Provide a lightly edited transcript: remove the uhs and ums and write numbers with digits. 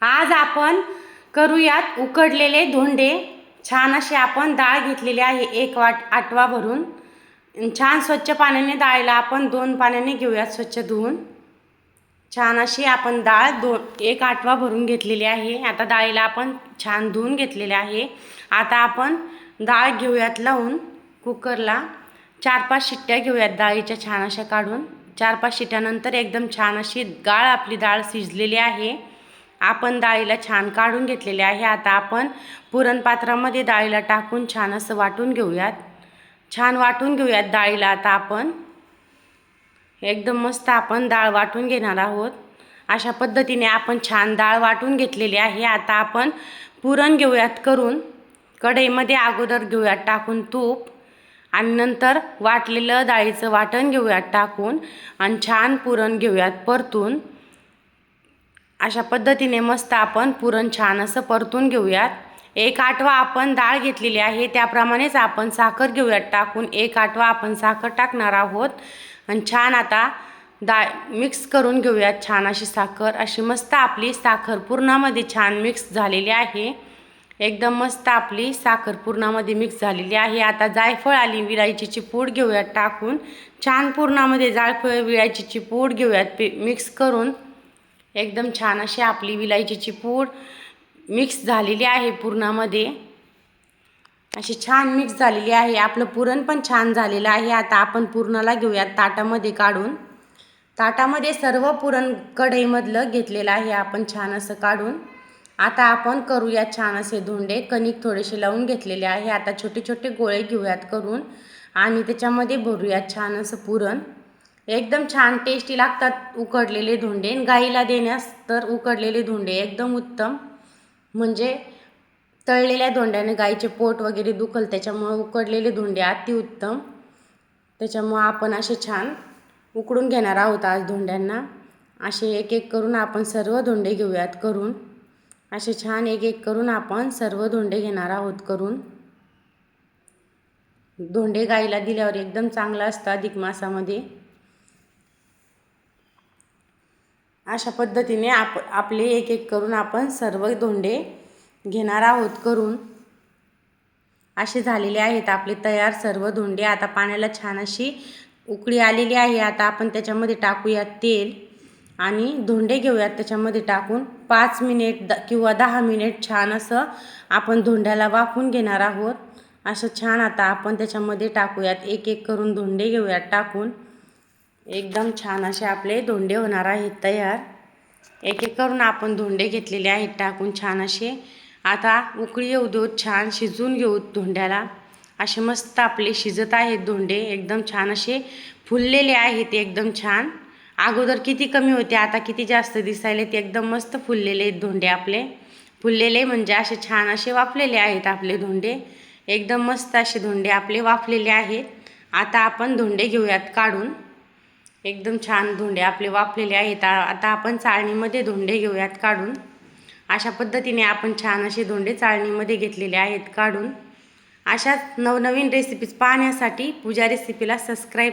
आज आपण करूयात उकडलेले धोंडे। छान असे आपण डाळ घेतलेली आहे, एक आटवा भरून। छान स्वच्छ पाण्याने डाळीला आपण 2 पाण्याने घेऊयात स्वच्छ धुवून। छान अशी आपण डाळ एक आटवा भरून घेतलेली आहे। आता डाळीला आपण छान धुवून घेतलेले आहे। आता आपण डाळ घेऊयात लावून कुकरला 4-5 शिट्ट्या घेऊयात डाळीच्या छान अशा काढून। 4-5 शिट्ट्यानंतर एकदम छान अशी आपली डाळ शिजलेली आहे। आपण डाळीला छान काढून घेतलेले आहे। आता आपण पुरण पात्रामध्ये डाळीला टाकून छान असं वाटून घेऊयात। छान वाटून घेऊयात डाळीला। आता आपण एकदम मस्त आपण डाळ वाटून घेणार आहोत। अशा पद्धतीने आपण छान डाळ वाटून घेतलेली आहे। आता आपण पुरण घेऊयात करून कढईमध्ये अगोदर घेऊयात टाकून तूप आणि नंतर वाटलेलं डाळीचं वाटण घेऊयात टाकून आणि छान पुरण घेऊयात परतून। अशा पद्धतीने मस्त आपण पुरण छान असं परतून घेऊयात। 1 आटवा आपण डाळ घेतलेली आहे, त्याप्रमाणेच आपण साखर घेऊयात टाकून 1 आटवा आपण साखर टाकणार आहोत आणि छान आता डाळ मिक्स करून घेऊयात। छान अशी साखर अशी मस्त आपली साखर पुरणामध्ये छान मिक्स झालेली आहे। एकदम मस्त आपली साखर पुरणामध्ये मिक्स झालेली आहे। आता जायफळ आणि विलायचीची पूड घेऊयात टाकून छान पुरणामध्ये जायफळ विलायचीची पूड घेऊयात मिक्स करून। एकदम छान अशी आपली विलायचीची पूड मिक्स झालेली आहे पुरणामध्ये। अशी छान मिक्स झालेली आहे। आपलं पुरण पण छान झालेलं आहे। आता आपण पुरणाला घेऊयात ताटामध्ये काढून। ताटामध्ये सर्व पुरण कढईमधलं घेतलेलं आहे आपण छान असं काढून। आता आपण करूया छान असे धोंडे। कणिक थोडेसे लावून घेतलेले आहे। आता छोटे छोटे गोळे घेऊयात करून आणि त्याच्यामध्ये भरूयात छान असं पुरण। एकदम छान टेस्टी लागतात उकडलेले धोंडे। गाईला देण्यास तर उकडलेले धोंडे एकदम उत्तम। म्हणजे तळलेल्या धोंड्याने गाईचे पोट वगैरे दुखल, त्याच्यामुळे उकडलेले धोंडे अतिउत्तम। त्याच्यामुळे आपण असे छान उकडून घेणार आहोत आज धोंड्यांना। असे एक एक करून आपण सर्व धोंडे घेऊयात करून। असे छान एक एक करून आपण सर्व धोंडे घेणार आहोत करून। धोंडे गाईला दिल्यावर एकदम चांगलं असतं अधिक मासामध्ये। अशा पद्धतीने आपले एक एक करून आपण सर्व धोंडे घेणार आहोत करून। असे झालेले आहेत आपले तयार सर्व धोंडे। आता पाण्याला छान अशी उकळी आलेली आहे। आता आपण त्याच्यामध्ये टाकूयात तेल आणि धोंडे घेऊयात त्याच्यामध्ये टाकून 5 मिनिट किंवा 10 मिनिट छान असं आपण धोंड्याला वाफवून घेणार आहोत। असं छान आता आपण त्याच्यामध्ये टाकूयात एक एक करून धोंडे घेऊयात टाकून। एकदम छान असे आपले धोंडे होणार आहेत तयार। एक एक करून आपण धोंडे घेतलेले आहेत टाकून छान असे। आता उकळी येऊ देऊ, छान शिजून घेऊ धोंड्याला। असे मस्त आपले शिजत आहेत धोंडे। एकदम छान असे फुललेले आहेत एकदम छान। अगोदर किती कमी होते, आता किती जास्त दिसायले। ते एकदम मस्त फुललेले आहेत धोंडे आपले। फुललेले म्हणजे असे छान असे वाफलेले आहेत आपले धोंडे। एकदम मस्त असे धोंडे आपले वाफलेले आहेत। आता आपण धोंडे घेऊयात काढून। एकदम छान धोंडे आपले वाफलेले आहेत। आता आपण चाळणीमध्ये धोंडे घेऊयात काढून। अशा पद्धतीने आपण छान असे धोंडे चाळणीमध्ये घेतलेले आहेत काढून। अशाच नवनवीन रेसिपीज पाहण्यासाठी पूजा रेसिपीला सबस्क्राईब